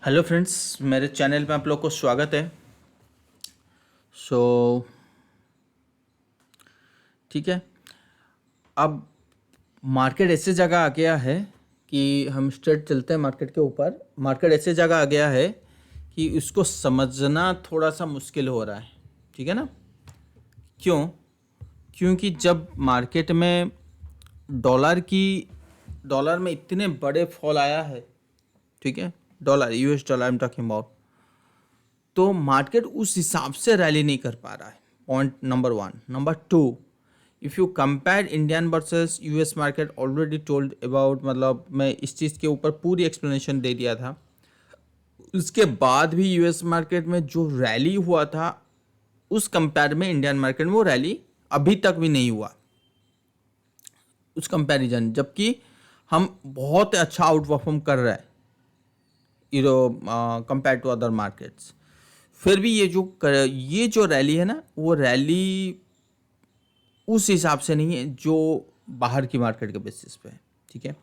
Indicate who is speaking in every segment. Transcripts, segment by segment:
Speaker 1: Hello friends, मेरे channel में आप लोग को स्वागत है। सो ठीक है। अब मार्केट ऐसे जगह आ गया है कि हम स्ट्रेट चलते हैं मार्केट के ऊपर। मार्केट ऐसे जगह आ गया है कि उसको समझना थोड़ा सा मुश्किल हो रहा है। ठीक है ना? क्यों? क्योंकि जब मार्केट में डॉलर की डॉलर में इतने बड़े फॉल आया है, ठीक है, dollar, US dollar I am talking about, तो मार्केट उस हिसाब से रैली नहीं कर पा रहा है। Point number one. Number two, if you compare Indian versus US market, already told about, मतलब मैं इस चीज़ के ऊपर पूरी एक्सप्लेनेशन दे दिया था। उसके बाद भी यूएस मार्केट में जो रैली हुआ था उस कंपेयर में इंडियन मार्केट में वो रैली अभी तक भी नहीं हुआ उस कंपैरिजन, जबकि हम बहुत अच्छा आउट परफॉर्म कर रहे हैं euro compare to other markets. फिर भी ये जो रैली है ना, वो रैली उस हिसाब से नहीं है जो बाहर की मार्केट के बेसिस पे है। ठीक है।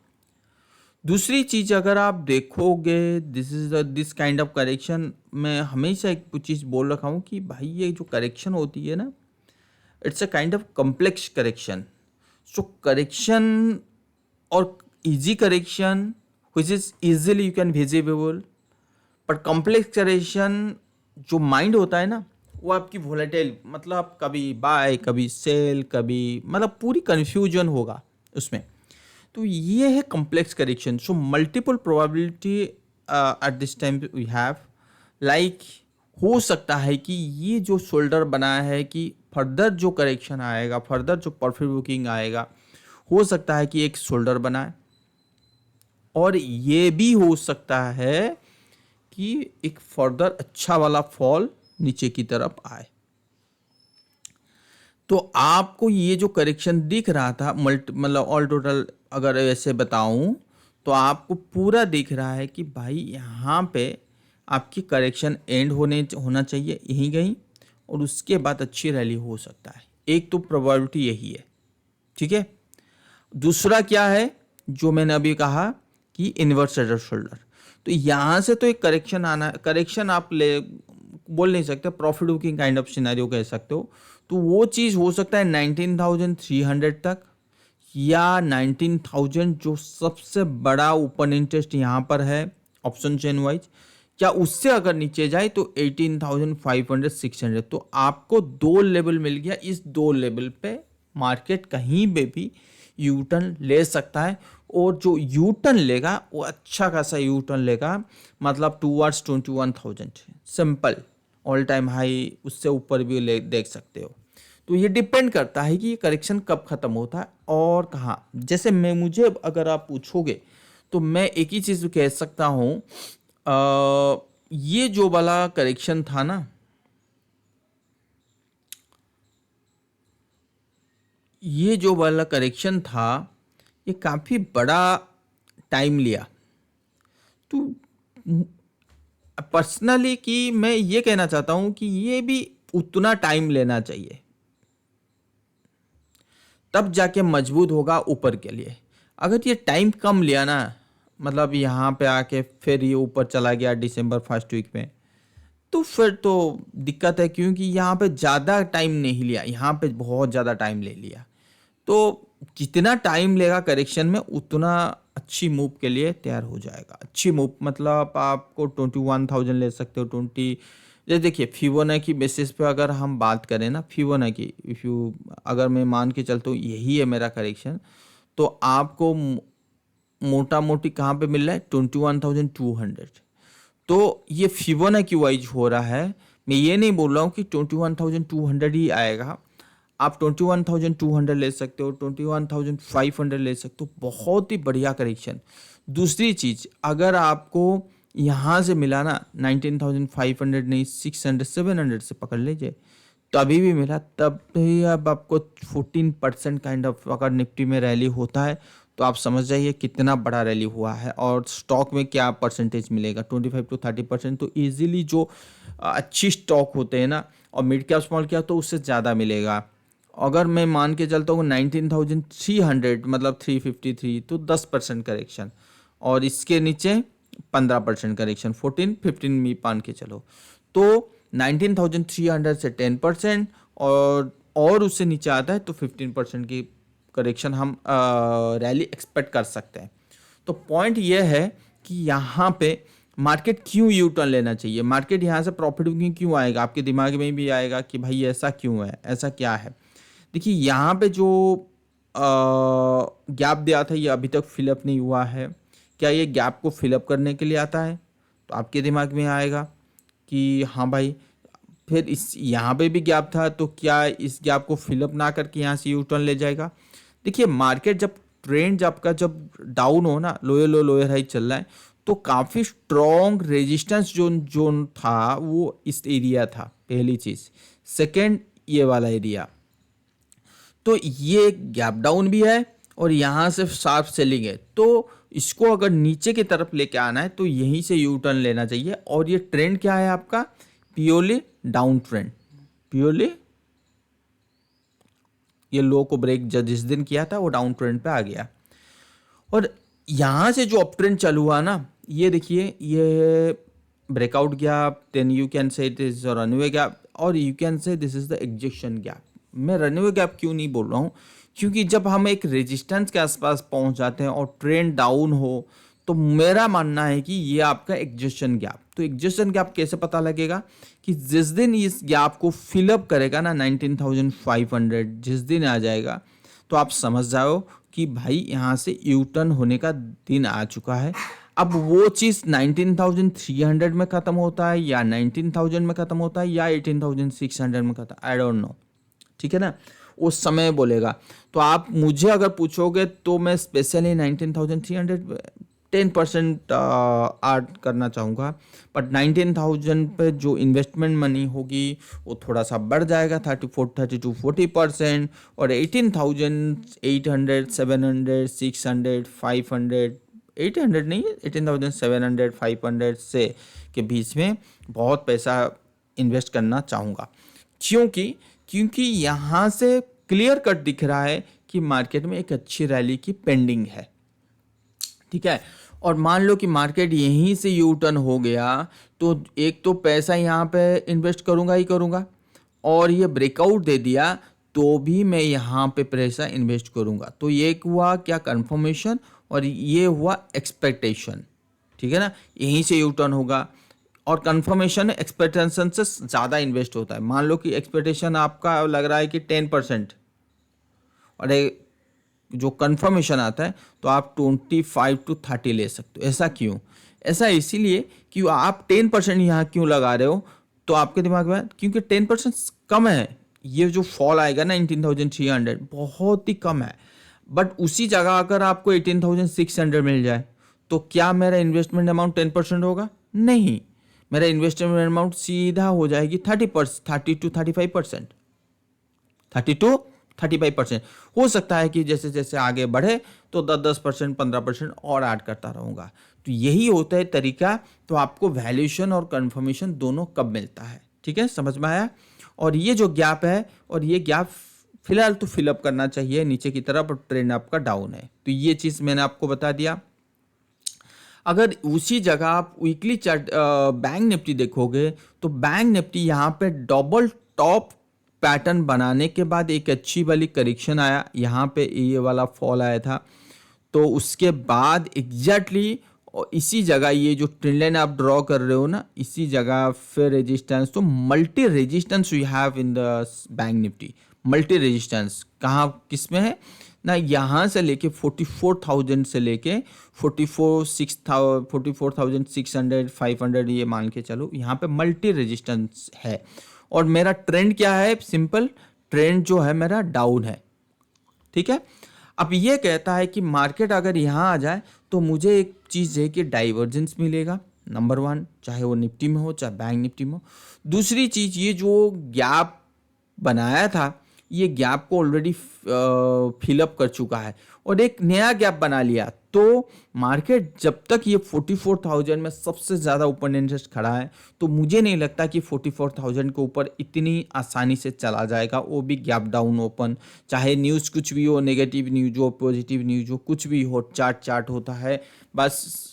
Speaker 1: दूसरी चीज, अगर आप देखोगे, दिस काइंड ऑफ करेक्शन, मैं हमेशा एक चीज बोल रखा हूँ कि भाई ये जो करेक्शन होती है ना, it's a kind of complex correction. So correction और easy correction which is easily you can visible, पर कॉम्प्लेक्स करेक्शन जो माइंड होता है ना, वो आपकी वोलेटाइल, मतलब कभी बाय कभी सेल कभी, मतलब पूरी कन्फ्यूजन होगा उसमें। तो ये है complex correction. So multiple probability at this time we have, like हो सकता है कि ये जो शोल्डर बना है कि फर्दर जो करेक्शन आएगा, फर्दर जो प्रॉफिट बुकिंग आएगा, हो सकता है कि एक शोल्डर बनाए, और ये भी हो सकता है कि एक फर्दर अच्छा वाला फॉल नीचे की तरफ आए। तो आपको ये जो करेक्शन दिख रहा था, मतलब ऑल टोटल अगर ऐसे बताऊं, तो आपको पूरा दिख रहा है कि भाई यहाँ पे आपकी करेक्शन एंड होना चाहिए यहीं कहीं, और उसके बाद अच्छी रैली हो सकता है। एक तो प्रोबेबिलिटी यही है। ठीक है। दूसरा क्या है जो मैंने अभी कहा कि इन्वर्स हेड शोल्डर, तो यहाँ से तो एक करेक्शन आना, करेक्शन आप ले बोल नहीं सकते, profit booking kind of scenario कह सकते हो। तो वो चीज़ हो सकता है 19,300 तक, या 19,000 जो सबसे बड़ा ओपन इंटरेस्ट यहाँ पर है ऑप्शन चेन वाइज, क्या उससे अगर नीचे जाए तो 18,500 600। तो आपको दो लेवल मिल गया। इस दो लेवल पे मार्केट कहीं पे भी यू टर्न ले सकता है, और जो यू टर्न लेगा वो अच्छा खासा यू टर्न लेगा, मतलब towards 21,000। Simple, all time high उससे ऊपर भी देख सकते हो। तो ये डिपेंड करता है कि ये करेक्शन कब ख़त्म होता है और कहाँ। जैसे मुझे अगर आप पूछोगे तो मैं एक ही चीज़ कह सकता हूँ, ये जो वाला करेक्शन था ना, ये जो वाला करेक्शन था, ये काफ़ी बड़ा टाइम लिया। तो पर्सनली कि मैं ये कहना चाहता हूँ कि ये भी उतना टाइम लेना चाहिए, तब जाके मजबूत होगा ऊपर के लिए। अगर ये टाइम कम लिया ना, मतलब यहाँ पे आके फिर ये ऊपर चला गया दिसंबर फर्स्ट वीक में, तो फिर तो दिक्कत है, क्योंकि यहाँ पे ज़्यादा टाइम नहीं लिया, यहाँ पे बहुत ज़्यादा टाइम ले लिया। तो जितना टाइम लेगा करेक्शन में, उतना अच्छी मूव के लिए तैयार हो जाएगा। अच्छी मूव मतलब आपको 21,000 ले सकते हो, 20। जैसे देखिए फिबोनाची बेसिस पे अगर हम बात करें ना, फिबोनाची इफ़ यू, अगर मैं मान के चलता हूँ यही है मेरा करेक्शन, तो आपको मोटा मोटी कहाँ पे मिल रहा है, 21,200। तो ये फिबोनाची वाइज हो रहा है। मैं ये नहीं बोल रहा हूँ कि 21,200 ही आएगा। आप 21,200 ले सकते हो, 21,500 ले सकते हो, बहुत ही बढ़िया करेक्शन। दूसरी चीज़, अगर आपको यहाँ से मिला ना 19,500 नहीं, 600 700 से पकड़ लीजिए, तभी भी मिला, तब भी अब आपको 14% काइंड ऑफ अगर निफ्टी में रैली होता है, तो आप समझ जाइए कितना बड़ा रैली हुआ है। और स्टॉक में क्या परसेंटेज मिलेगा, 25 to 30%। तो इजीली जो अच्छी स्टॉक होते हैं ना, और मिड कैप स्मॉल कैप, तो उससे ज़्यादा मिलेगा। अगर मैं मान के चलता हूँ 19,300 मतलब 353, तो 10% करेक्शन, और इसके नीचे 15% करेक्शन, 14-15 भी मान के चलो, तो 19,300 से 10%, और उससे नीचे आता है तो 15% की करेक्शन हम रैली एक्सपेक्ट कर सकते हैं। तो पॉइंट ये है कि यहाँ पे मार्केट क्यों यू टर्न लेना चाहिए, मार्केट यहाँ से प्रॉफिट बुकिंग क्यों आएगा, आपके दिमाग में भी आएगा कि भाई ऐसा क्यों है, ऐसा क्या है। देखिए यहाँ पे जो गैप दिया था ये अभी तक फिलअप नहीं हुआ है। क्या ये गैप को फिलअप करने के लिए आता है, तो आपके दिमाग में आएगा कि हाँ भाई, फिर इस यहाँ पे भी गैप था, तो क्या इस गैप को फिलअप ना करके यहाँ से यू टर्न ले जाएगा। देखिए मार्केट जब ट्रेंड आपका जब डाउन हो ना, लोअर लो लोअर हाई चल रहा है, तो काफ़ी स्ट्रॉन्ग रेजिस्टेंस जोन था वो इस एरिया था, पहली चीज़। सेकंड ये वाला एरिया, तो ये गैप डाउन भी है और यहाँ से शार्प सेलिंग है, तो इसको अगर नीचे की तरफ लेके आना है तो यहीं से यू टर्न लेना चाहिए। और ये ट्रेंड क्या है आपका, प्योरली डाउन ट्रेंड, प्योरली ये लो को ब्रेक जिस दिन किया था वो डाउन ट्रेंड पे आ गया। और यहाँ से जो अप ट्रेंड चालू हुआ ना, ये देखिए ये breakout gap, then you can say it is runway gap, और you can say this is the exhaustion gap. मैं रनवे गैप क्यों नहीं बोल रहा हूँ, क्योंकि जब हम एक रेजिस्टेंस के आसपास पहुँच जाते हैं और ट्रेंड डाउन हो, तो मेरा मानना है कि ये आपका एग्जेक्शन गैप। तो एग्जेक्शन गैप कैसे पता लगेगा, कि जिस दिन इस गैप को फिलअप करेगा ना 19,500 जिस दिन आ जाएगा, तो आप समझ जाओ कि भाई यहाँ से यू टर्न होने का दिन आ चुका है। अब वो चीज़ 19,300 में ख़त्म होता है या 19,000 में ख़त्म होता है या 18,600 में ख़त्म, आई डोंट नो, ठीक है ना, उस समय बोलेगा। तो आप मुझे अगर पूछोगे तो मैं स्पेशली 19,300 10% ऐड करना चाहूँगा, बट 19,000 पे जो इन्वेस्टमेंट मनी होगी वो थोड़ा सा बढ़ जाएगा 30-40%, और 18,800 700 600 500 800 नहीं, 18,700 500 से के बीच में बहुत पैसा इन्वेस्ट करना चाहूँगा। क्योंकि यहाँ से क्लियर कट दिख रहा है कि मार्केट में एक अच्छी रैली की पेंडिंग है, ठीक है। और मान लो कि मार्केट यहीं से यू टर्न हो गया, तो एक तो पैसा यहाँ पे इन्वेस्ट करूँगा ही करूँगा, और ये ब्रेकआउट दे दिया तो भी मैं यहाँ पे पैसा इन्वेस्ट करूँगा। तो ये हुआ क्या, कंफर्मेशन, और ये हुआ एक्सपेक्टेशन, ठीक है ना, यहीं से यू टर्न होगा। और कंफर्मेशन एक्सपेक्टेशन से ज़्यादा इन्वेस्ट होता है। मान लो कि एक्सपेक्टेशन आपका लग रहा है कि 10%, और जो कंफर्मेशन आता है तो आप 25-30 ले सकते हो। ऐसा क्यों, ऐसा इसीलिए कि आप 10% यहाँ क्यों लगा रहे हो, तो आपके दिमाग में, क्योंकि 10% कम है, ये जो फॉल आएगा ना 18,300 बहुत ही कम है। बट उसी जगह अगर आपको 18,600 मिल जाए, तो क्या मेरा इन्वेस्टमेंट अमाउंट 10% होगा? नहीं, मेरा इन्वेस्टमेंट अमाउंट सीधा हो जाएगी 30-35%। 32-35% हो सकता है कि जैसे जैसे आगे बढ़े तो 10% 15% और ऐड करता रहूँगा। तो यही होता है तरीका। तो आपको वैल्यूएशन और कंफर्मेशन दोनों कब मिलता है, ठीक है, समझ में आया। और ये जो गैप है, और ये गैप फिलहाल तो फिलअप करना चाहिए नीचे की तरफ, और ट्रेंड आपका डाउन है, तो ये चीज़ मैंने आपको बता दिया। अगर उसी जगह आप वीकली चार्ट बैंक निफ्टी देखोगे, तो बैंक निफ्टी यहाँ पे डबल टॉप पैटर्न बनाने के बाद एक अच्छी वाली करेक्शन आया, यहाँ पे ये वाला फॉल आया था, तो उसके बाद एग्जैक्टली इसी जगह ये जो ट्रेंड लाइन आप ड्रॉ कर रहे हो ना, इसी जगह फिर रेजिस्टेंस, तो multi resistance you have in the bank Nifty. Multi resistance कहाँ किस में है ना, यहाँ से लेके 44,000 से लेके 44,600 500, ये मान के चलो यहाँ पे मल्टी रेजिस्टेंस है। और मेरा ट्रेंड क्या है, सिंपल ट्रेंड जो है मेरा डाउन है, ठीक है। अब ये कहता है कि मार्केट अगर यहाँ आ जाए तो मुझे एक चीज़ है कि डाइवर्जेंस मिलेगा, नंबर 1, चाहे वो निफ्टी में हो चाहे बैंक निफ्टी में हो। दूसरी चीज़, ये जो गैप बनाया था, ये गैप को ऑलरेडी फिलअप कर चुका है और एक नया गैप बना लिया। तो मार्केट जब तक ये 44,000 में सबसे ज़्यादा ओपन इंटरेस्ट खड़ा है, तो मुझे नहीं लगता कि 44,000 के ऊपर इतनी आसानी से चला जाएगा, वो भी गैप डाउन ओपन। चाहे न्यूज़ कुछ भी हो, नेगेटिव न्यूज़ हो, पॉजिटिव न्यूज़ हो, कुछ भी हो, चार्ट होता है, बस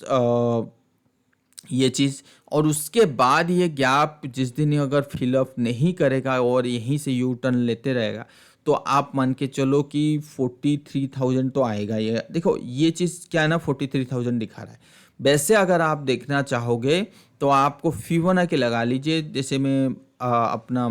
Speaker 1: ये चीज़। और उसके बाद ये गैप जिस दिन ये अगर फिलअप नहीं करेगा और यहीं से यू टर्न लेते रहेगा, तो आप मान के चलो कि 43,000 तो आएगा। ये देखो ये चीज़ क्या है ना, 43,000 दिखा रहा है। वैसे अगर आप देखना चाहोगे तो आपको फिबोनाची लगा लीजिए। जैसे मैं अपना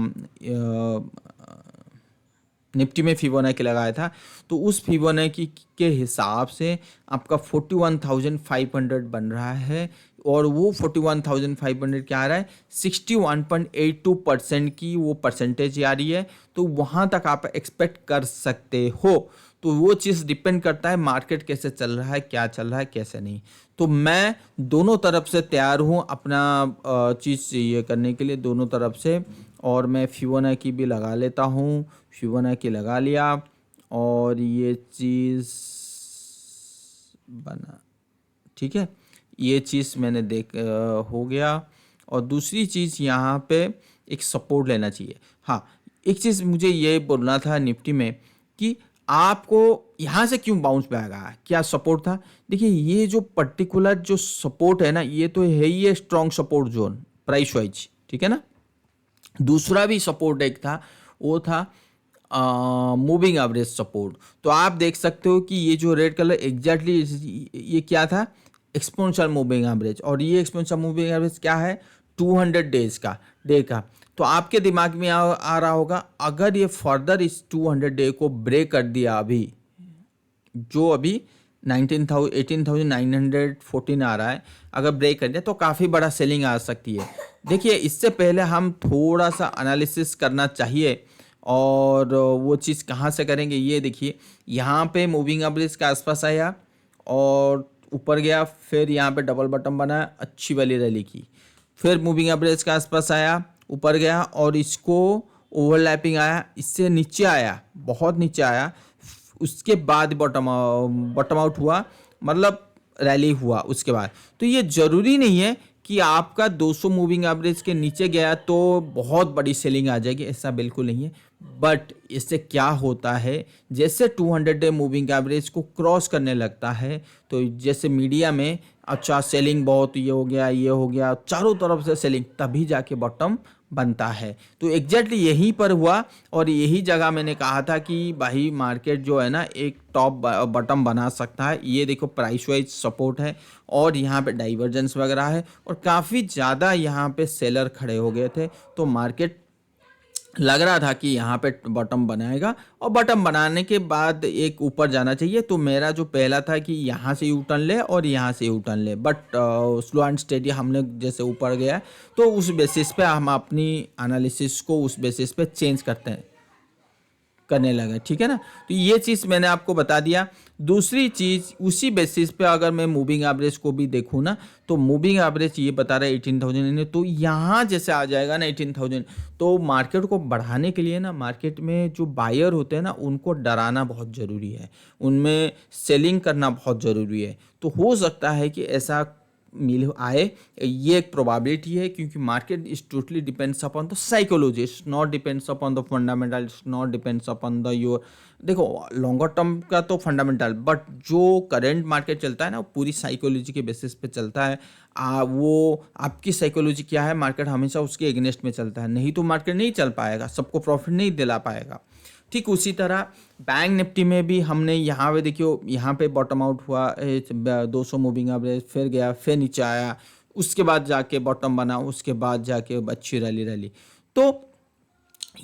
Speaker 1: निफ्टी में फिबोनाची लगाया था, तो उस फिबोनाची के हिसाब से आपका 41,500 बन रहा है। और वो 41,500 क्या आ रहा है, 61.82% की वो परसेंटेज आ रही है। तो वहाँ तक आप एक्सपेक्ट कर सकते हो। तो वो चीज़ डिपेंड करता है मार्केट कैसे चल रहा है, क्या चल रहा है, कैसे नहीं। तो मैं दोनों तरफ से तैयार हूँ अपना चीज़ ये करने के लिए, दोनों तरफ से। और मैं फिबोनाची भी लगा लेता हूँ, फिबोनाची लगा लिया और ये चीज़ बना, ठीक है। ये चीज़ मैंने हो गया। और दूसरी चीज़ यहाँ पे एक सपोर्ट लेना चाहिए। हाँ, एक चीज़ मुझे ये बोलना था निफ्टी में कि आपको यहाँ से क्यों बाउंस बैक आया, क्या सपोर्ट था। देखिए ये जो पर्टिकुलर जो सपोर्ट है ना, ये तो है ही है strong support zone price wise, ठीक है ना। दूसरा भी सपोर्ट एक था, वो था मूविंग एवरेज सपोर्ट। तो आप देख सकते हो कि ये जो रेड कलर एग्जैक्टली ये क्या था, एक्सपोनेंशियल मूविंग एवरेज। और ये एक्सपोनेंशियल मूविंग एवरेज क्या है, 200 डेज का डे का। तो आपके दिमाग में आ रहा होगा, अगर ये फर्दर इस 200 डे को ब्रेक कर दिया, अभी जो अभी 18,914 आ रहा है, अगर ब्रेक कर दिया तो काफ़ी बड़ा सेलिंग आ सकती है। देखिए इससे पहले हम थोड़ा सा एनालिसिस करना चाहिए। और वो चीज़ कहाँ से करेंगे, ये देखिए यहाँ पे मूविंग एवरेज के आसपास आया और ऊपर गया, फिर यहाँ पे डबल बटन बना, अच्छी वाली रैली की, फिर मूविंग एवरेज के आसपास आया, ऊपर गया और इसको ओवरलैपिंग आया, इससे नीचे आया, बहुत नीचे आया। उसके बाद बॉटम आउट हुआ, मतलब रैली हुआ उसके बाद। तो ये ज़रूरी नहीं है कि आपका 200 मूविंग एवरेज के नीचे गया तो बहुत बड़ी सेलिंग आ जाएगी, ऐसा बिल्कुल नहीं है। बट इससे क्या होता है, जैसे 200 डे मूविंग एवरेज को क्रॉस करने लगता है, तो जैसे मीडिया में अच्छा सेलिंग बहुत, ये हो गया, चारों तरफ से सेलिंग, तभी जाके बॉटम बनता है। तो एग्जैक्टली यहीं पर हुआ। और यही जगह मैंने कहा था कि भाई मार्केट जो है ना एक टॉप बॉटम बना सकता है। ये देखो प्राइस वाइज सपोर्ट है और यहाँ पे डाइवर्जेंस वगैरह है और काफ़ी ज़्यादा यहाँ पे सेलर खड़े हो गए थे। तो मार्केट लग रहा था कि यहाँ पे बॉटम बनाएगा और बॉटम बनाने के बाद एक ऊपर जाना चाहिए। तो मेरा जो पहला था कि यहाँ से यू टर्न ले और यहाँ से यू टर्न ले, बट स्लो एंड स्टेडी हमने जैसे ऊपर गया तो उस बेसिस पे हम अपनी एनालिसिस को उस बेसिस पे चेंज करने लगे, ठीक है ना। तो ये चीज़ मैंने आपको बता दिया। दूसरी चीज़ उसी बेसिस पे अगर मैं मूविंग एवरेज को भी देखूँ ना, तो मूविंग एवरेज ये बता रहा है 18,000। तो यहाँ जैसे आ जाएगा ना 18,000, तो मार्केट को बढ़ाने के लिए ना, मार्केट में जो बायर होते हैं ना उनको डराना बहुत ज़रूरी है, उनमें सेलिंग करना बहुत ज़रूरी है। तो हो सकता है कि ऐसा मिल आए, ये एक प्रोबेबिलिटी है, क्योंकि market is totally depends upon the psychology, it's not depends upon the fundamental, it's not depends upon the your, देखो लॉन्गर टर्म का तो फंडामेंटल, बट जो करंट मार्केट चलता है ना वो पूरी साइकोलॉजी के बेसिस पे चलता है। वो आपकी साइकोलॉजी क्या है, मार्केट हमेशा उसके एग्नेस्ट में चलता है, नहीं तो मार्केट नहीं चल पाएगा, सबको प्रॉफिट नहीं दिला पाएगा। ठीक उसी तरह बैंक निफ्टी में भी हमने यहाँ पे देखियो, यहाँ पे बॉटम आउट हुआ 200 मूविंग एवरेज, फिर गया, फिर नीचे आया, उसके बाद जाके बॉटम बना, उसके बाद जाके अच्छी रैली। तो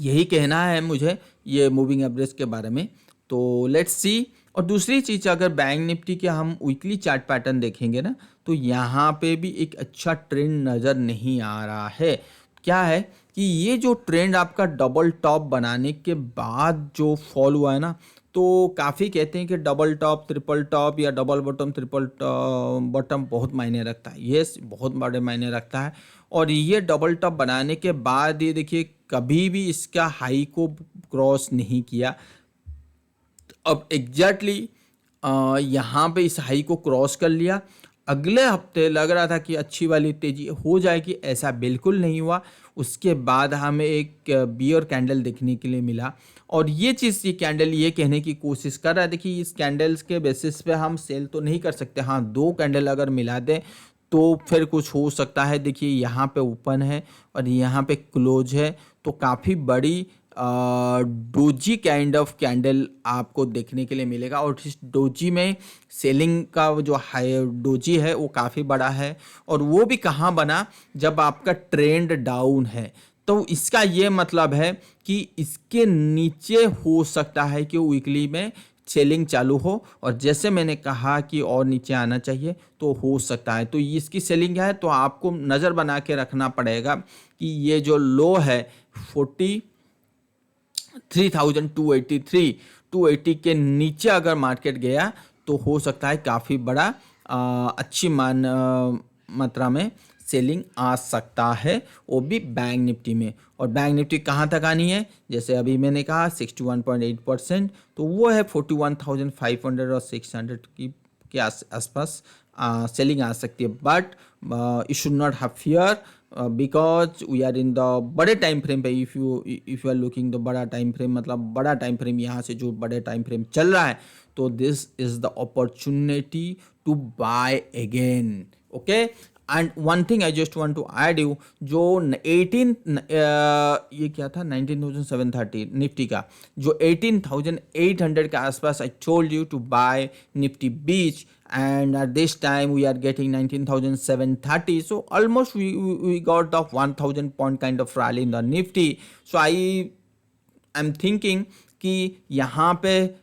Speaker 1: यही कहना है मुझे ये मूविंग एवरेज के बारे में। तो लेट्स सी। और दूसरी चीज़, अगर बैंक निफ्टी के हम वीकली चार्ट पैटर्न देखेंगे ना, तो यहाँ पे भी एक अच्छा ट्रेंड नज़र नहीं आ रहा है। क्या है कि ये जो ट्रेंड आपका डबल टॉप बनाने के बाद जो फॉल हुआ है ना, तो काफ़ी कहते हैं कि डबल टॉप, ट्रिपल टॉप या डबल बॉटम, ट्रिपल बॉटम बहुत मायने रखता है। ये बहुत बड़े मायने रखता है। और ये डबल टॉप बनाने के बाद ये देखिए कभी भी इसका हाई को क्रॉस नहीं किया। अब एग्जैक्टली यहाँ पे इस हाई को क्रॉस कर लिया। अगले हफ्ते लग रहा था कि अच्छी वाली तेजी हो जाएगी, ऐसा बिल्कुल नहीं हुआ। उसके बाद हमें एक बियर कैंडल देखने के लिए मिला और ये चीज़, ये कैंडल ये कहने की कोशिश कर रहा है, देखिए इस कैंडल्स के बेसिस पे हम सेल तो नहीं कर सकते। हाँ, 2 कैंडल अगर मिला दें तो फिर कुछ हो सकता है। देखिए यहाँ पे ओपन है और यहाँ पे क्लोज है, तो काफ़ी बड़ी डोजी काइंड ऑफ कैंडल आपको देखने के लिए मिलेगा। और इस डोजी में सेलिंग का जो हाई डोजी है वो काफ़ी बड़ा है, और वो भी कहाँ बना, जब आपका ट्रेंड डाउन है। तो इसका ये मतलब है कि इसके नीचे हो सकता है कि वीकली में सेलिंग चालू हो, और जैसे मैंने कहा कि और नीचे आना चाहिए तो हो सकता है। तो इसकी सेलिंग है, तो आपको नज़र बना के रखना पड़ेगा कि ये जो लो है 43,283 280 के नीचे अगर मार्केट गया तो हो सकता है काफ़ी बड़ा अच्छी मात्रा में सेलिंग आ सकता है, वो भी बैंक निफ्टी में। और बैंक निफ्टी कहाँ तक आनी है, जैसे अभी मैंने कहा 61.8%, तो वो है 41,500 और 600 के आसपास सेलिंग आ सकती है। But you should not have fear, because we are in the बड़े टाइम फ्रेम पे। If you are looking the बड़ा टाइम फ्रेम, मतलब बड़ा टाइम फ्रेम यहाँ से जो बड़े टाइम फ्रेम चल रहा है, तो this is the opportunity to buy again. Okay, and one thing I just want to add you, जो 18 ये क्या था 19,730 निफ्टी का, जो 18,800 के आसपास I told you to buy Nifty BeES, and at this time we are getting 19,730, so almost we got the 1,000 point kind of rally in the nifty. So I'm thinking कि यहाँ पे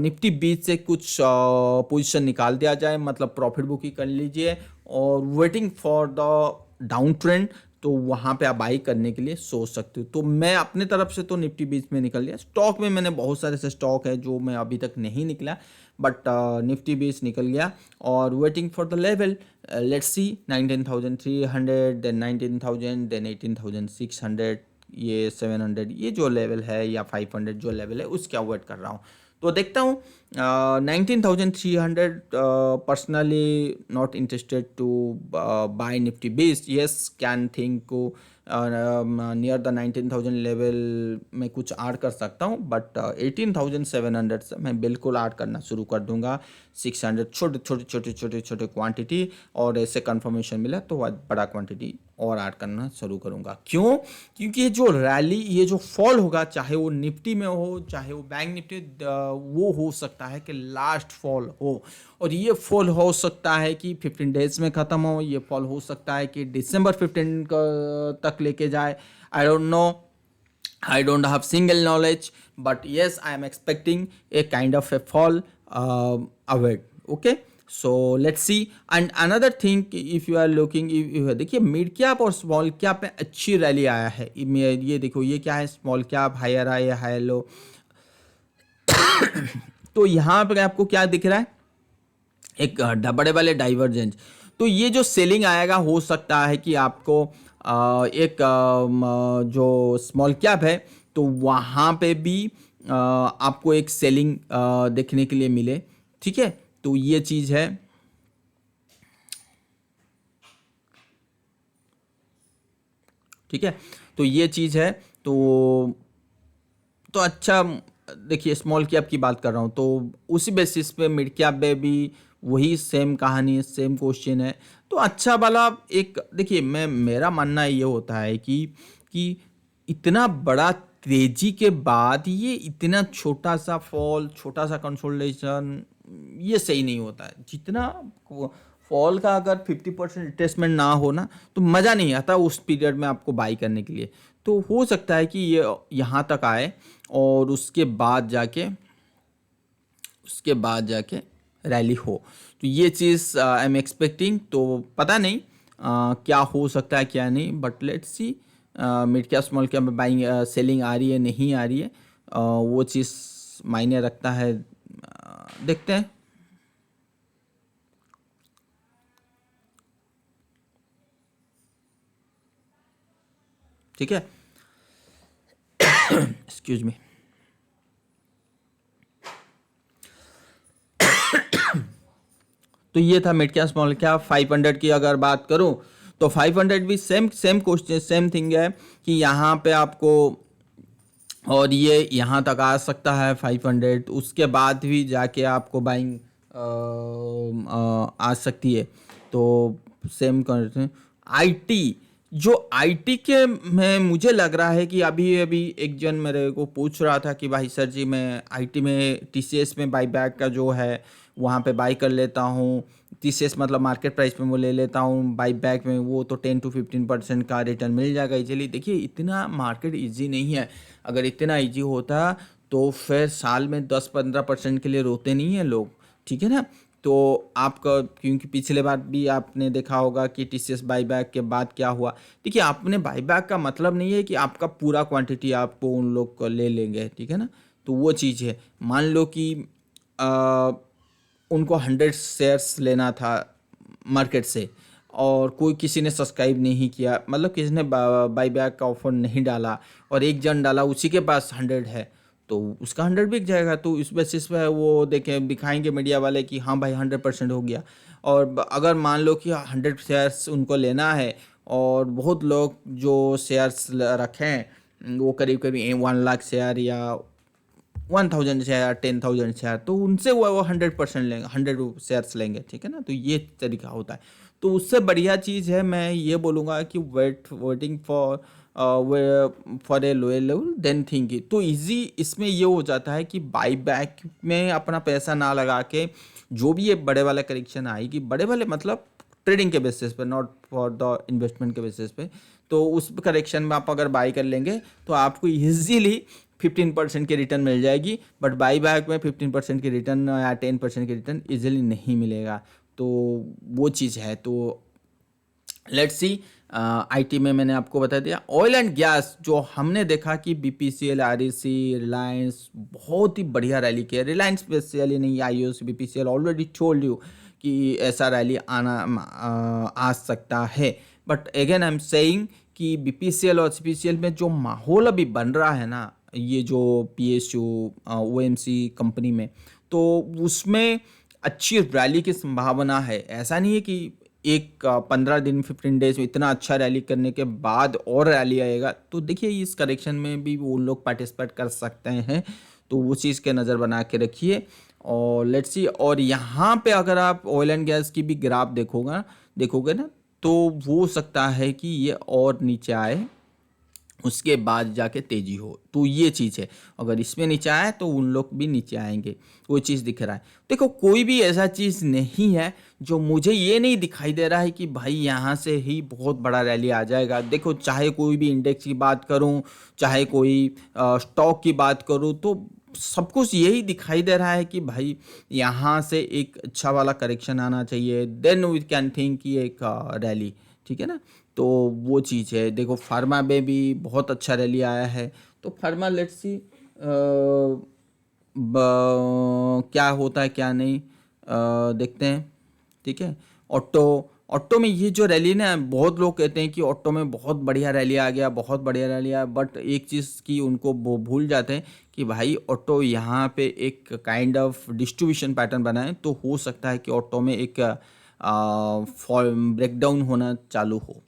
Speaker 1: निफ्टी बीच से कुछ position निकाल दिया जाए, मतलब profit booking कर लीजिए और waiting for the down trend, तो वहाँ पे आप बाई करने के लिए सोच सकते हो। तो मैं अपने तरफ से तो निफ्टी बीच में निकल लिया। स्टॉक में मैंने बहुत सारे ऐसे स्टॉक है जो मैं अभी तक नहीं निकला, बट निफ्टी बीच निकल गया और waiting for the level. Let's see 19,300, then 19,000, then 18,600, ये 700, ये जो लेवल है, या 500 जो लेवल है उसका वेट कर रहा हूँ। तो देखता हूँ 19,300 personally not interested to buy Nifty BeES. Yes, can think को नियर द 19,000 लेवल में कुछ ऐड कर सकता हूँ, बट 18,700 से मैं बिल्कुल ऐड करना शुरू कर दूंगा। 600 छोटे क्वांटिटी, और ऐसे कंफर्मेशन मिला तो बड़ा क्वांटिटी और ऐड करना शुरू करूंगा। क्यों? क्योंकि ये जो रैली, ये जो फॉल होगा, चाहे वो निफ्टी में हो चाहे वो बैंक निफ्टी, वो हो सकता है कि लास्ट फॉल हो, और ये फॉल हो सकता है कि 15 डेज में ख़त्म हो, ये फॉल हो सकता है कि दिसंबर 15 तक लेके जाए। I don't know, I don't have single knowledge, but yes, I am expecting a kind of a fall ahead. Okay, so let's see. And another thing, if you are looking, देखिए mid cap और small cap में अच्छी rally आया है। ये देखो, ये क्या है, small cap higher high high low. तो यहाँ पर आपको क्या दिख रहा है, एक बड़े वाले डाइवर्जेंस। तो ये जो सेलिंग आएगा, हो सकता है कि आपको एक जो स्मॉल कैप है तो वहाँ पे भी आपको एक सेलिंग देखने के लिए मिले। ठीक है, तो ये चीज़ है। ठीक है, तो ये चीज़ है। तो अच्छा, देखिए स्मॉल कैप की बात कर रहा हूँ, तो उसी बेसिस पे मिड कैप में भी वही सेम कहानी, सेम क्वेश्चन है। तो अच्छा वाला एक, देखिए मेरा मानना ये होता है कि इतना बड़ा तेजी के बाद ये इतना छोटा सा फॉल, छोटा सा कंसोलिडेशन, ये सही नहीं होता है। जितना फॉल का अगर 50% रिट्रेसमेंट ना हो ना, तो मज़ा नहीं आता उस पीरियड में आपको बाई करने के लिए। तो हो सकता है कि ये यहाँ तक आए और उसके बाद जाके रैली हो। तो ये चीज़ आई एम एक्सपेक्टिंग। तो पता नहीं क्या हो सकता है क्या नहीं, but let's see mid cap small cap में बाइंग सेलिंग आ रही है नहीं आ रही है, वो चीज़ मायने रखता है। देखते हैं। ठीक है, एक्सक्यूज मी। तो ये था मिड कैप स्मॉल कैप। 500 की अगर बात करूं तो 500 भी सेम क्वेश्चन, सेम थिंग है कि यहाँ पे आपको, और ये यहाँ तक आ सकता है 500, उसके बाद भी जाके आपको बाइंग आ सकती है। तो सेम करते हैं। आईटी, जो आईटी के में मुझे लग रहा है कि अभी अभी एक जन मेरे को पूछ रहा था कि भाई सर जी मैं आईटी में टीसीएस में बाई बैक का जो है वहाँ पे बाई कर लेता हूँ। टीसीएस मतलब मार्केट प्राइस में वो ले लेता हूँ, बाई बैक में वो तो 10 to 15% का रिटर्न मिल जाएगा इजीली। देखिए इतना मार्केट इजी नहीं है। अगर इतना इजी होता तो फिर साल में 10-15% के लिए रोते नहीं हैं लोग, ठीक है ना। तो आपका, क्योंकि पिछले बार भी आपने देखा होगा कि टीसीएस बाईबैक के बाद क्या हुआ। देखिए आपने बाईबैक का मतलब नहीं है कि आपका पूरा क्वांटिटी आपको उन लोग को ले लेंगे, ठीक है ना। तो वो चीज़ है, मान लो कि आ, उनको 100 शेयर्स लेना था मार्केट से और कोई किसी ने सब्सक्राइब नहीं किया, मतलब किसी ने बाईबैक का ऑफर नहीं डाला और एक जन डाला, उसी के पास 100 है तो उसका 100 बिक जाएगा। तो इस बेसिस पे वो देखें दिखाएंगे मीडिया वाले कि हाँ भाई 100% हो गया। और अगर मान लो कि 100 शेयर्स उनको लेना है और बहुत लोग जो शेयर्स रखें वो करीब करीब 1 लाख शेयर या 1000 शेयर 10,000 शेयर, तो उनसे वो 100% लेंगे, 100 शेयर्स लेंगे, ठीक है ना। तो ये तरीका होता है। तो उससे बढ़िया चीज़ है, मैं ये बोलूँगा कि waiting for a lower level than thinking. तो इजी इसमें ये हो जाता है कि बाई बैक में अपना पैसा ना लगा के जो भी ये बड़े वाला करेक्शन आएगी, बड़े वाले मतलब ट्रेडिंग के बेसिस पे, नॉट फॉर द इन्वेस्टमेंट के बेसिस पे, तो उस करेक्शन में आप अगर बाई कर लेंगे तो आपको इजीली 15% की रिटर्न मिल जाएगी। बट बाई बैक में 15% की रिटर्न या 10% की रिटर्न इजीली नहीं मिलेगा। तो वो चीज़ है। तो लेट्स सी, आईटी में मैंने आपको बता दिया। ऑयल एंड गैस जो हमने देखा कि बीपीसीएल, आरईसी, रिलायंस बहुत ही बढ़िया रैली किया। रिलायंस स्पेशली नहीं, IOC, BPCL already told you कि ऐसा रैली आ सकता है। But again I am saying कि बीपीसीएल और सीपीसीएल में जो माहौल अभी बन रहा है ना, ये जो पीएसयू ओएमसी कंपनी में, तो उसमें अच्छी रैली की संभावना है। ऐसा नहीं है कि एक 15 दिन 15 डेज में इतना अच्छा रैली करने के बाद और रैली आएगा। तो देखिए इस करेक्शन में भी वो लोग पार्टिसिपेट कर सकते हैं, तो वो चीज़ के नज़र बना के रखिए। और लेट्स सी, और यहाँ पे अगर आप ऑयल एंड गैस की भी ग्राफ देखोगे ना, तो हो सकता है कि ये और नीचे आए, उसके बाद जाके तेजी हो। तो ये चीज़ है, अगर इसमें नीचे आए तो उन लोग भी नीचे आएंगे, वो चीज़ दिख रहा है। देखो कोई भी ऐसा चीज़ नहीं है जो मुझे ये नहीं दिखाई दे रहा है कि भाई यहाँ से ही बहुत बड़ा रैली आ जाएगा। देखो चाहे कोई भी इंडेक्स की बात करूँ, चाहे कोई स्टॉक की बात करूँ, तो सब कुछ यही दिखाई दे रहा है कि भाई यहाँ से एक अच्छा वाला करेक्शन आना चाहिए, देन वी कैन थिंक कि एक रैली, ठीक है ना। तो वो चीज़ है। देखो फार्मा में भी बहुत अच्छा रैली आया है। तो फार्मा लेट्स सी क्या होता है क्या नहीं, देखते हैं, ठीक है। ऑटो ऑटो में ये जो रैली ना, बहुत लोग कहते हैं कि ऑटो में बहुत बढ़िया रैली आ गया, बहुत बढ़िया रैली आया। बट एक चीज़ की उनको वो भूल जाते हैं कि भाई ऑटो यहाँ पे एक काइंड ऑफ डिस्ट्रीब्यूशन पैटर्न बनाए, तो हो सकता है कि ऑटो में एक ब्रेकडाउन होना चालू हो।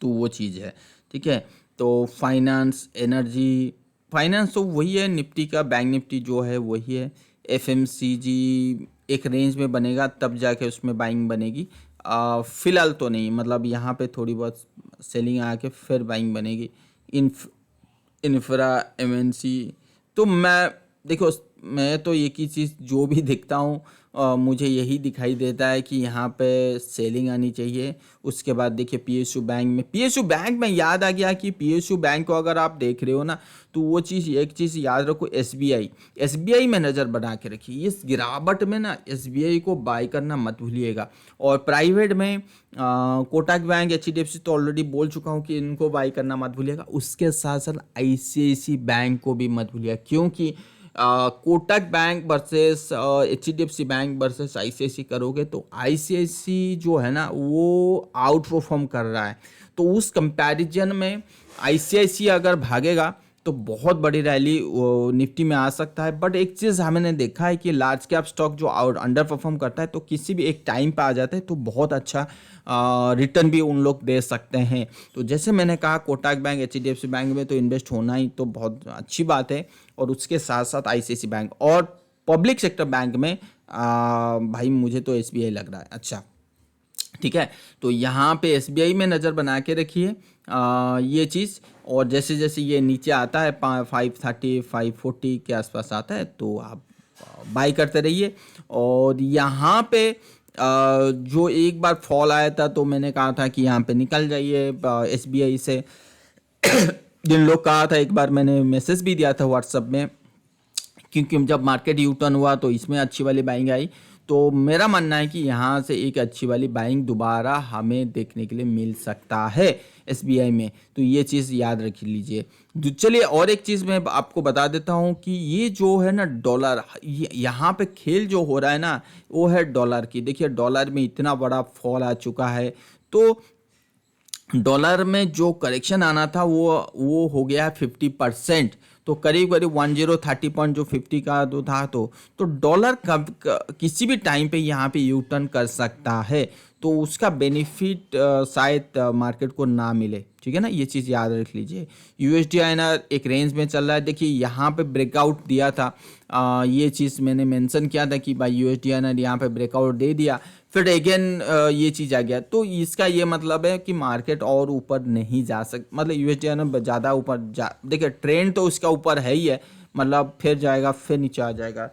Speaker 1: तो वो चीज़ है, ठीक है। तो फाइनेंस, एनर्जी, फाइनेंस तो वही है निफ्टी का, बैंक निफ्टी जो है वही है। एफएमसीजी एक रेंज में बनेगा तब जाके उसमें बाइंग बनेगी, फिलहाल तो नहीं, मतलब यहाँ पे थोड़ी बहुत सेलिंग आके फिर बाइंग बनेगी। इंफ्रा, एमएनसी, तो मैं देखो, मैं तो एक ही चीज़ जो भी देखता हूँ मुझे यही दिखाई देता है कि यहाँ पे सेलिंग आनी चाहिए। उसके बाद देखिए पीएसयू बैंक में याद आ गया कि पीएसयू बैंक को अगर आप देख रहे हो ना, तो वो चीज़, एक चीज़ याद रखो, एसबीआई में नज़र बना के रखिए। इस गिरावट में ना एसबीआई को बाय करना मत भूलिएगा। और प्राइवेट में कोटक बैंक, एचडीएफसी तो ऑलरेडी बोल चुका हूँ कि इनको बाय करना मत भूलिएगा। उसके साथ साथ आईसीआईसी बैंक को भी मत भूलिएगा, क्योंकि Kotak bank versus HDFC bank versus ICICI करोगे तो आईसीआईसी जो है ना वो आउट परफॉर्म कर रहा है। तो उस कंपैरिजन में आईसीआईसी अगर भागेगा तो बहुत बड़ी रैली निफ्टी में आ सकता है। बट एक चीज़ हमने देखा है कि लार्ज कैप स्टॉक जो अंडर परफॉर्म करता है तो किसी भी एक टाइम पे आ जाता है तो बहुत अच्छा रिटर्न भी उन लोग दे सकते हैं। तो जैसे मैंने कहा कोटक बैंक, एचडीएफसी बैंक में तो इन्वेस्ट होना ही तो बहुत अच्छी बात है। और उसके साथ साथ आईसीआईसी बैंक और पब्लिक सेक्टर बैंक में भाई मुझे तो एसबीआई लग रहा है अच्छा। ठीक है। तो यहाँ पे एसबीआई में नज़र बना के रखिए ये चीज़, और जैसे जैसे ये नीचे आता है 530 540 के आसपास आता है तो आप बाई करते रहिए। और यहाँ पे जो एक बार फॉल आया था तो मैंने कहा था कि यहाँ पे निकल जाइए एसबीआई से। जिन लोग कहा था, एक बार मैंने मैसेज भी दिया था व्हाट्सएप में, क्योंकि जब मार्केट यू टर्न हुआ तो इसमें अच्छी वाली बाइंग आई। तो मेरा मानना है कि यहाँ से एक अच्छी वाली बाइंग दोबारा हमें देखने के लिए मिल सकता है एसबीआई में, तो ये चीज़ याद रख लीजिए। चलिए और एक चीज़ मैं आपको बता देता हूँ कि ये जो है ना डॉलर, यहाँ पे खेल जो हो रहा है ना वो है डॉलर की। देखिए डॉलर में इतना बड़ा फॉल आ चुका है, तो डॉलर में जो करेक्शन आना था वो हो गया 50%। तो करीब करीब 1030 पॉइंट जो 50 का जो था, तो डॉलर किसी भी टाइम पे यहाँ पे यू टर्न कर सकता है, तो उसका बेनिफिट शायद मार्केट को ना मिले। ठीक है ना, ये चीज़ याद रख लीजिए। यूएसडी आईएनआर एक रेंज में चल रहा है। देखिए यहाँ पे ब्रेकआउट दिया था, ये चीज़ मैंने मेंशन किया था कि भाई यूएसडी आईएनआर यहाँ पे ब्रेकआउट दे दिया, फिर अगेन ये चीज़ आ गया। तो इसका ये मतलब है कि मार्केट और ऊपर नहीं जा मतलब यूएसडी आईएनआर ज़्यादा ऊपर देखिए ट्रेंड तो उसका ऊपर है ही है, मतलब फिर जाएगा फिर नीचे आ जाएगा।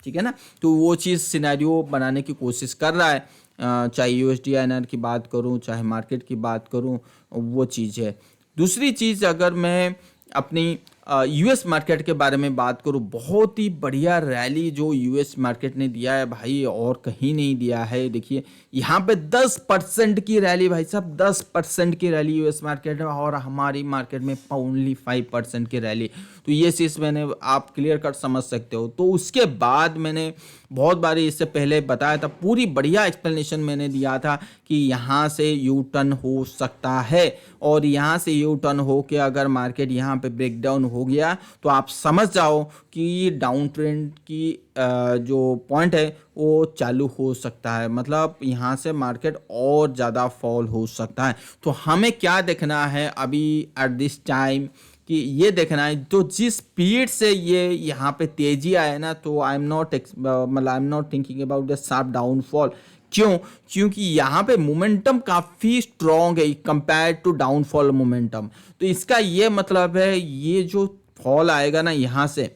Speaker 1: ठीक है ना, तो वो चीज़ सिनेरियो बनाने की कोशिश कर रहा है। चाहे यूएसडी आईएनआर की बात करूं, चाहे मार्केट की बात करूं, वो चीज़ है। दूसरी चीज़ अगर मैं अपनी यूएस मार्केट के बारे में बात करूं, बहुत ही बढ़िया रैली जो यूएस मार्केट ने दिया है भाई, और कहीं नहीं दिया है। देखिए यहाँ पे 10% की रैली भाई साहब, 10% की रैली यूएस मार्केट में, और हमारी मार्केट में ओनली 5% की रैली। तो ये चीज़ मैंने आप क्लियर कट समझ सकते हो। तो उसके बाद मैंने बहुत बार इससे पहले बताया था, पूरी बढ़िया एक्सप्लेनेशन मैंने दिया था कि यहाँ से यू टर्न हो सकता है, और यहाँ से यू टर्न हो के अगर मार्केट यहाँ पे ब्रेकडाउन हो गया तो आप समझ जाओ कि डाउन ट्रेंड की जो पॉइंट है वो चालू हो सकता है, मतलब यहाँ से मार्केट और ज़्यादा फॉल हो सकता है। तो हमें क्या देखना है अभी एट दिस टाइम, कि ये देखना है तो जिस स्पीड से ये यहाँ पे तेजी आए ना, तो I am not thinking about the sharp downfall. क्यों? क्योंकि यहाँ पे मोमेंटम काफ़ी स्ट्रॉन्ग है कंपेयर टू डाउनफॉल मोमेंटम। तो इसका ये मतलब है ये जो फॉल आएगा ना यहाँ से,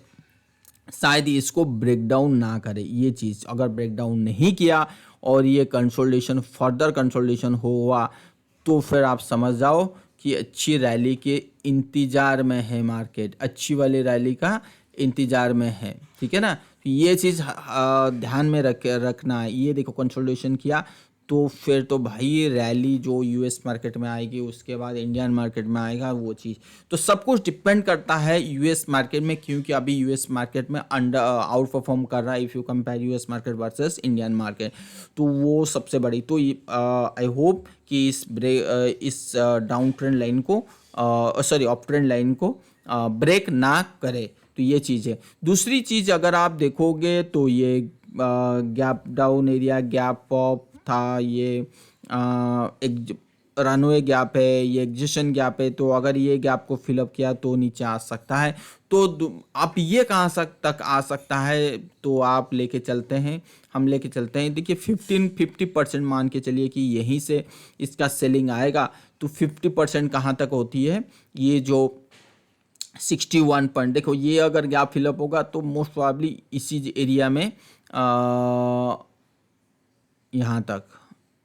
Speaker 1: शायद इसको ब्रेकडाउन ना करे। ये चीज़ अगर ब्रेकडाउन नहीं किया और ये कंसोलिडेशन, फर्दर कंसोलिडेशन हुआ, तो फिर आप समझ जाओ कि अच्छी रैली के इंतज़ार में है मार्केट, अच्छी वाली रैली का इंतज़ार में है। ठीक है ना, तो ये चीज़ ध्यान में रखना है। ये देखो कंसोलिडेशन किया तो फिर तो भाई रैली जो यूएस मार्केट में आएगी, उसके बाद इंडियन मार्केट में आएगा वो चीज़। तो सब कुछ डिपेंड करता है यूएस मार्केट में, क्योंकि अभी यूएस मार्केट में आउट परफॉर्म कर रहा है if you compare US market versus Indian market. तो वो सबसे बड़ी, तो आई होप कि इस डाउन ट्रेंड लाइन को अप ट्रेंड लाइन को ब्रेक ना करे। तो ये चीज़ है। दूसरी चीज़ अगर आप देखोगे तो ये gap down area, gap up था, ये एक रनवे गैप है, ये एग्जिशन गैप है। तो अगर ये गैप को फिलअप किया तो नीचे आ सकता है। तो आप ये कहाँ तक आ सकता है, तो आप लेके चलते हैं, हम लेके चलते हैं। देखिए 50% मान के चलिए कि यहीं से इसका सेलिंग आएगा। तो 50% कहाँ तक होती है, ये जो 61 पॉइंट, देखो ये अगर गैप फिलअप होगा तो मोस्ट प्रॉब्ली इसी एरिया में यहाँ तक,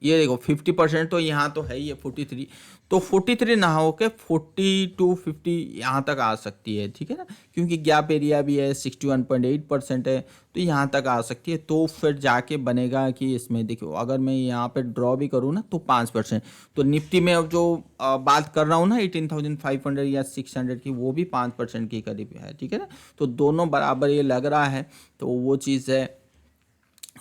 Speaker 1: ये देखो 50% तो यहाँ तो है ही है 43, तो 43 ना हो के 42-50 यहाँ तक आ सकती है। ठीक है ना, क्योंकि गैप एरिया भी है, 61.8% है, तो यहाँ तक आ सकती है। तो फिर जाके बनेगा कि इसमें देखो अगर मैं यहाँ पे ड्रॉ भी करूँ ना तो 5%। तो निफ्टी में अब जो बात कर रहा हूँ ना 18,500 या 600 की, वो भी 5% के करीब है। ठीक है ना, तो दोनों बराबर ये लग रहा है। तो वो चीज़ है।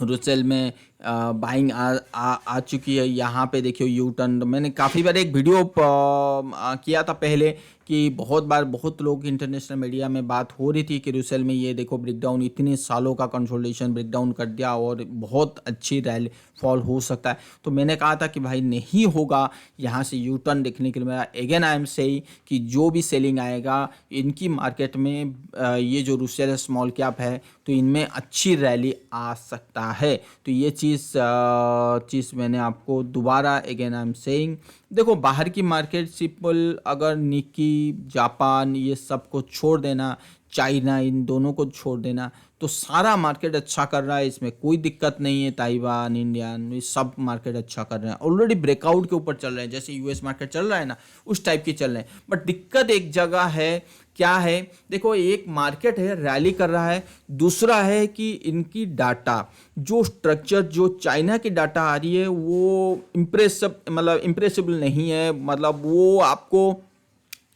Speaker 1: रुसेल में बाइंग आ चुकी है। यहाँ पे देखियो यू टर्न, मैंने काफ़ी बार एक वीडियो किया था पहले कि बहुत बार बहुत लोग इंटरनेशनल मीडिया में बात हो रही थी कि रुसेल में ये देखो ब्रेकडाउन, इतने सालों का कंसोलिडेशन ब्रेकडाउन कर दिया और बहुत अच्छी रैली फॉल हो सकता है। तो मैंने कहा था कि भाई नहीं होगा, यहाँ से यू टर्न देखने के लिए मेरा अगेन आई एम सेइंग कि जो भी सेलिंग आएगा इनकी मार्केट में, ये जो रुसेल स्मॉल कैप है तो इनमें अच्छी रैली आ सकता है। तो ये चीज़ चीज़ मैंने आपको दोबारा अगेन आई एम सेइंग, देखो बाहर की मार्केट सिंपल, अगर निकी, जापान ये सब को छोड़ देना, चाइना, इन दोनों को छोड़ देना, तो सारा मार्केट अच्छा कर रहा है, इसमें कोई दिक्कत नहीं है। ताइवान, इंडियन, ये सब मार्केट अच्छा कर रहे हैं, ऑलरेडी ब्रेकआउट के ऊपर चल रहे हैं, जैसे यूएस मार्केट चल रहा है ना, उस टाइप के चल रहे हैं। बट दिक्कत एक जगह है, क्या है, देखो एक मार्केट है रैली कर रहा है, दूसरा है कि इनकी डाटा जो स्ट्रक्चर, जो चाइना की डाटा आ रही है वो इम्प्रेसिबल नहीं है, मतलब वो आपको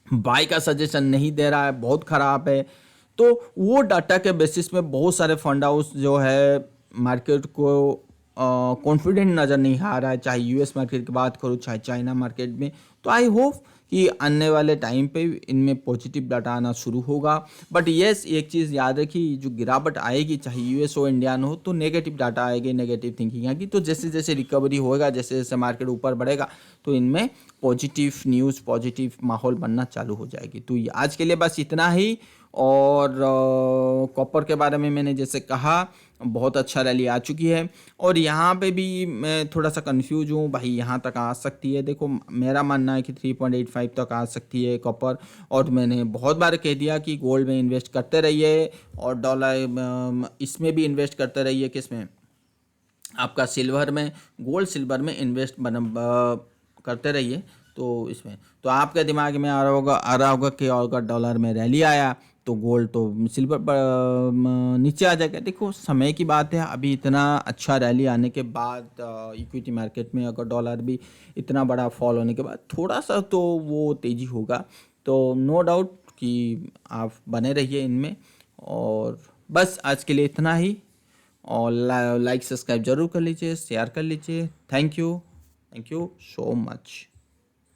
Speaker 1: बाय का सजेशन नहीं दे रहा है, बहुत ख़राब है। तो वो डाटा के बेसिस में बहुत सारे फंड हाउस जो है मार्केट को कॉन्फिडेंट नज़र नहीं आ रहा है, चाहे यूएस मार्केट की बात करूँ, चाहे चाइना मार्केट में। तो आई होप कि आने वाले टाइम पे इनमें पॉजिटिव डाटा आना शुरू होगा। बट येस, एक चीज़ याद रखिए, जो गिरावट आएगी, चाहे यूएस हो इंडियन हो, तो नेगेटिव डाटा आएगी, नेगेटिव थिंकिंग आएगी। तो जैसे जैसे रिकवरी होएगा, जैसे जैसे मार्केट ऊपर बढ़ेगा, तो इनमें पॉजिटिव न्यूज़, पॉजिटिव माहौल बनना चालू हो जाएगी। तो आज के लिए बस इतना ही। और कॉपर के बारे में मैंने जैसे कहा, बहुत अच्छा रैली आ चुकी है, और यहाँ पे भी मैं थोड़ा सा कंफ्यूज हूँ भाई, यहाँ तक आ सकती है। देखो मेरा मानना है कि 3.85 तक आ सकती है कॉपर, और मैंने बहुत बार कह दिया कि गोल्ड में इन्वेस्ट करते रहिए, और डॉलर इसमें भी इन्वेस्ट करते रहिए, किस में, आपका सिल्वर में, गोल्ड सिल्वर में इन्वेस्ट करते रहिए। तो इसमें तो आपके दिमाग में आ रहा होगा कि अगर डॉलर में रैली आया तो गोल्ड तो सिल्वर नीचे आ जाएगा। देखो समय की बात है, अभी इतना अच्छा रैली आने के बाद इक्विटी मार्केट में अगर डॉलर भी इतना बड़ा फॉल होने के बाद थोड़ा सा तो वो तेज़ी होगा। तो नो डाउट कि आप बने रहिए इनमें। और बस आज के लिए इतना ही, और लाइक सब्सक्राइब जरूर कर लीजिए, शेयर कर लीजिए। Thank you so much.